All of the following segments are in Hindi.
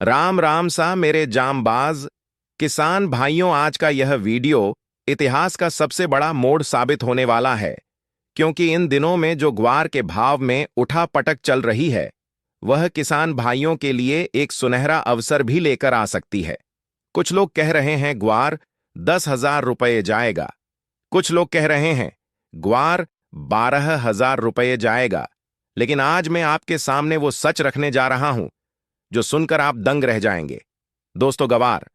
राम राम सा मेरे जामबाज किसान भाइयों। आज का यह वीडियो इतिहास का सबसे बड़ा मोड़ साबित होने वाला है, क्योंकि इन दिनों में जो ग्वार के भाव में उठापटक चल रही है, वह किसान भाइयों के लिए एक सुनहरा अवसर भी लेकर आ सकती है। कुछ लोग कह रहे हैं ग्वार 10,000 रुपये जाएगा, कुछ लोग कह रहे हैं ग्वार 12,000 रुपये जाएगा। लेकिन आज मैं आपके सामने वो सच रखने जा रहा हूं जो सुनकर आप दंग रह जाएंगे। दोस्तों, गवार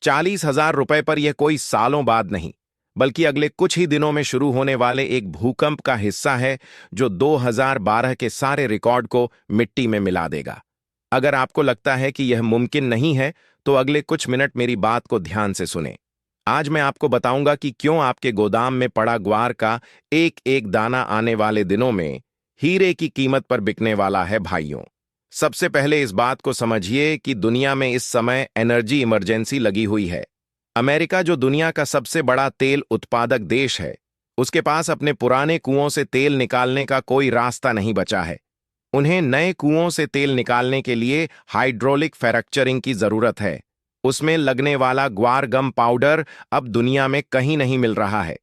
40,000 रुपए पर यह कोई सालों बाद नहीं, बल्कि अगले कुछ ही दिनों में शुरू होने वाले एक भूकंप का हिस्सा है जो 2012 के सारे रिकॉर्ड को मिट्टी में मिला देगा। अगर आपको लगता है कि यह मुमकिन नहीं है, तो अगले कुछ मिनट मेरी बात को ध्यान से सुने। आज मैं आपको बताऊंगा कि क्यों आपके गोदाम में पड़ा ग्वार का एक एक दाना आने वाले दिनों में हीरे की कीमत पर बिकने वाला है भाइयों। सबसे पहले इस बात को समझिए कि दुनिया में इस समय एनर्जी इमरजेंसी लगी हुई है। अमेरिका, जो दुनिया का सबसे बड़ा तेल उत्पादक देश है, उसके पास अपने पुराने कुओं से तेल निकालने का कोई रास्ता नहीं बचा है। उन्हें नए कुओं से तेल निकालने के लिए हाइड्रोलिक फ्रैक्चरिंग की जरूरत है। उसमें लगने वाला ग्वार गम पाउडर अब दुनिया में कहीं नहीं मिल रहा है।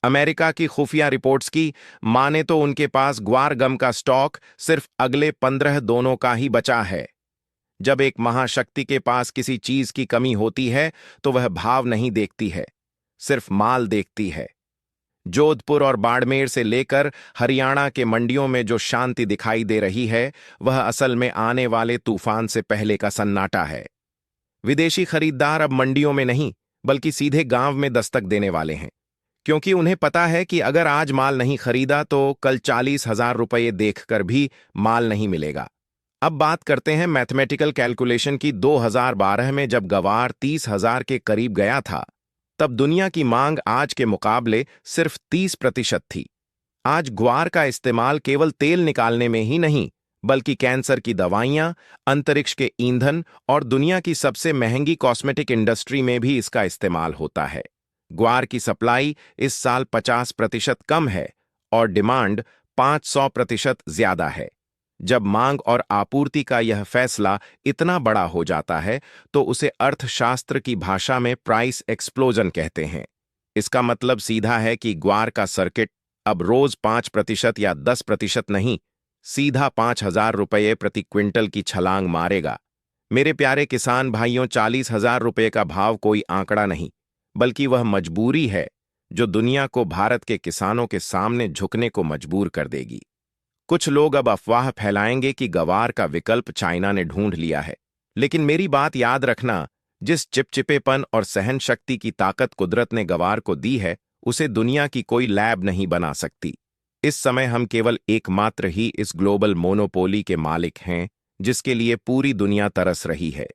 अमेरिका की खुफिया रिपोर्ट्स की माने तो उनके पास ग्वार गम का स्टॉक सिर्फ अगले 15 दोनों का ही बचा है। जब एक महाशक्ति के पास किसी चीज की कमी होती है, तो वह भाव नहीं देखती है, सिर्फ माल देखती है। जोधपुर और बाड़मेर से लेकर हरियाणा के मंडियों में जो शांति दिखाई दे रही है, वह असल में आने वाले तूफान से पहले का सन्नाटा है। विदेशी खरीदार अब मंडियों में नहीं, बल्कि सीधे गांव में दस्तक देने वाले हैं, क्योंकि उन्हें पता है कि अगर आज माल नहीं खरीदा तो कल 40,000 रुपये देखकर भी माल नहीं मिलेगा। अब बात करते हैं मैथमेटिकल कैलकुलेशन की। 2012 में जब गवार 30,000 के करीब गया था, तब दुनिया की मांग आज के मुकाबले सिर्फ 30% थी। आज ग्वार का इस्तेमाल केवल तेल निकालने में ही नहीं, बल्कि कैंसर की दवाइयां, अंतरिक्ष के ईंधन और दुनिया की सबसे महंगी कॉस्मेटिक इंडस्ट्री में भी इसका इस्तेमाल होता है। ग्वार की सप्लाई इस साल 50% कम है और डिमांड 500% ज्यादा है। जब मांग और आपूर्ति का यह फैसला इतना बड़ा हो जाता है, तो उसे अर्थशास्त्र की भाषा में प्राइस एक्सप्लोजन कहते हैं। इसका मतलब सीधा है कि ग्वार का सर्किट अब रोज 5% या 10% नहीं, सीधा 5,000 रुपये प्रति क्विंटल की छलांग मारेगा। मेरे प्यारे किसान भाइयों, 40,000 रुपये का भाव कोई आंकड़ा नहीं, बल्कि वह मजबूरी है जो दुनिया को भारत के किसानों के सामने झुकने को मजबूर कर देगी। कुछ लोग अब अफवाह फैलाएंगे कि गवार का विकल्प चाइना ने ढूंढ लिया है, लेकिन मेरी बात याद रखना, जिस चिपचिपेपन और सहन शक्ति की ताकत कुदरत ने गवार को दी है, उसे दुनिया की कोई लैब नहीं बना सकती। इस समय हम केवल एकमात्र ही इस ग्लोबल मोनोपोली के मालिक हैं जिसके लिए पूरी दुनिया तरस रही है।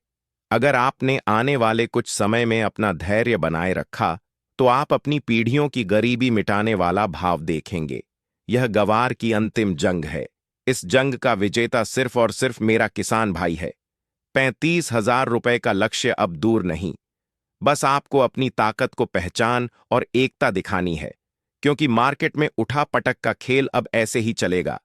अगर आपने आने वाले कुछ समय में अपना धैर्य बनाए रखा, तो आप अपनी पीढ़ियों की गरीबी मिटाने वाला भाव देखेंगे। यह गवार की अंतिम जंग है। इस जंग का विजेता सिर्फ और सिर्फ मेरा किसान भाई है। 35,000 रुपये का लक्ष्य अब दूर नहीं। बस आपको अपनी ताकत को पहचान और एकता दिखानी है, क्योंकि मार्केट में उठा पटक का खेल अब ऐसे ही चलेगा।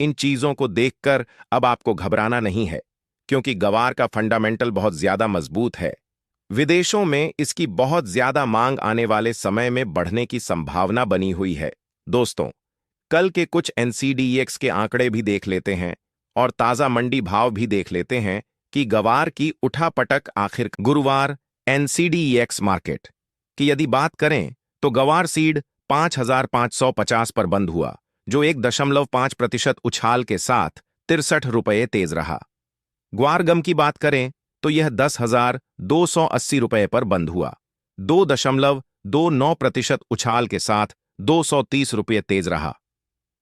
इन चीजों को देखकर अब आपको घबराना नहीं है, क्योंकि गवार का फंडामेंटल बहुत ज्यादा मजबूत है। विदेशों में इसकी बहुत ज्यादा मांग आने वाले समय में बढ़ने की संभावना बनी हुई है। दोस्तों, कल के कुछ एनसीडीएक्स के आंकड़े भी देख लेते हैं और ताजा मंडी भाव भी देख लेते हैं कि गवार की उठापटक आखिर। गुरुवार एनसीडीएक्स मार्केट की यदि बात करें, तो गवार सीड 5,550 पर बंद हुआ, जो 1.5% उछाल के साथ 63 रुपये तेज रहा। ग्वार गम की बात करें तो यह 10,280 रुपये पर बंद हुआ, 2.29% उछाल के साथ 230 रुपये तेज रहा।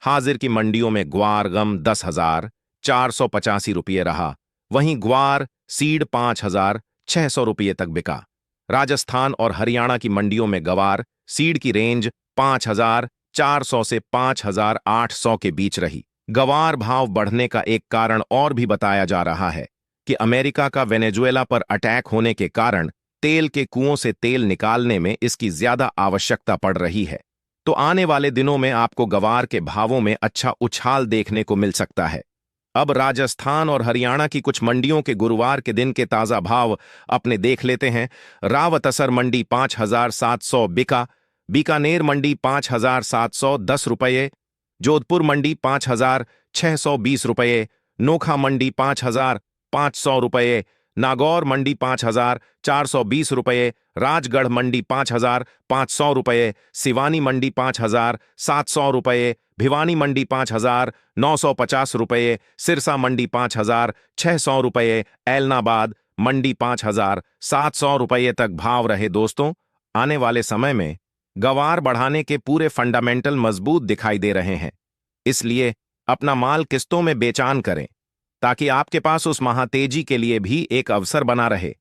हाजिर की मंडियों में ग्वार गम 10,485 रुपये रहा, वहीं ग्वार सीड 5,600 रुपये तक बिका। राजस्थान और हरियाणा की मंडियों में गवार सीड की रेंज 5,400 से 5,800 के बीच रही। गवार भाव बढ़ने का एक कारण और भी बताया जा रहा है कि अमेरिका का वेनेजुएला पर अटैक होने के कारण तेल के कुओं से तेल निकालने में इसकी ज्यादा आवश्यकता पड़ रही है। तो आने वाले दिनों में आपको गवार के भावों में अच्छा उछाल देखने को मिल सकता है। अब राजस्थान और हरियाणा की कुछ मंडियों के गुरुवार के दिन के ताजा भाव अपने देख लेते हैं। रावतसर मंडी 5,700 बिका। बीकानेर मंडी 5,710 रुपये। जोधपुर मंडी 5,620 रुपये। नोखा मंडी 5,500 रुपये। नागौर मंडी 5,420 रुपये। राजगढ़ मंडी 5,500 रुपये। सिवानी मंडी 5,700 रुपये। भिवानी मंडी 5,950 रुपये। सिरसा मंडी 5,600 रुपये। ऐलनाबाद मंडी 5,700 रुपये तक भाव रहे। दोस्तों, आने वाले समय में गवार बढ़ाने के पूरे फंडामेंटल मजबूत दिखाई दे रहे हैं। इसलिए अपना माल किस्तों में बेचान करें ताकि आपके पास उस महातेजी के लिए भी एक अवसर बना रहे,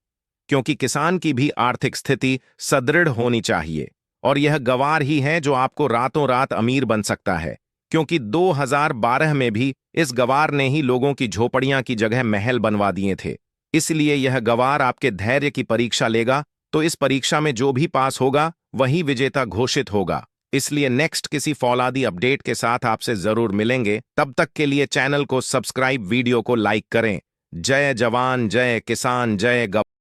क्योंकि किसान की भी आर्थिक स्थिति सुदृढ़ होनी चाहिए और यह गवार ही है जो आपको रातों रात अमीर बन सकता है, क्योंकि 2012 में भी इस गवार ने ही लोगों की झोपड़ियां की जगह महल बनवा दिए थे। इसलिए यह गवार आपके धैर्य की परीक्षा लेगा, तो इस परीक्षा में जो भी पास होगा वही विजेता घोषित होगा। इसलिए नेक्स्ट किसी फौलादी अपडेट के साथ आपसे जरूर मिलेंगे। तब तक के लिए चैनल को सब्सक्राइब, वीडियो को लाइक करें। जय जवान, जय किसान, जय गवार।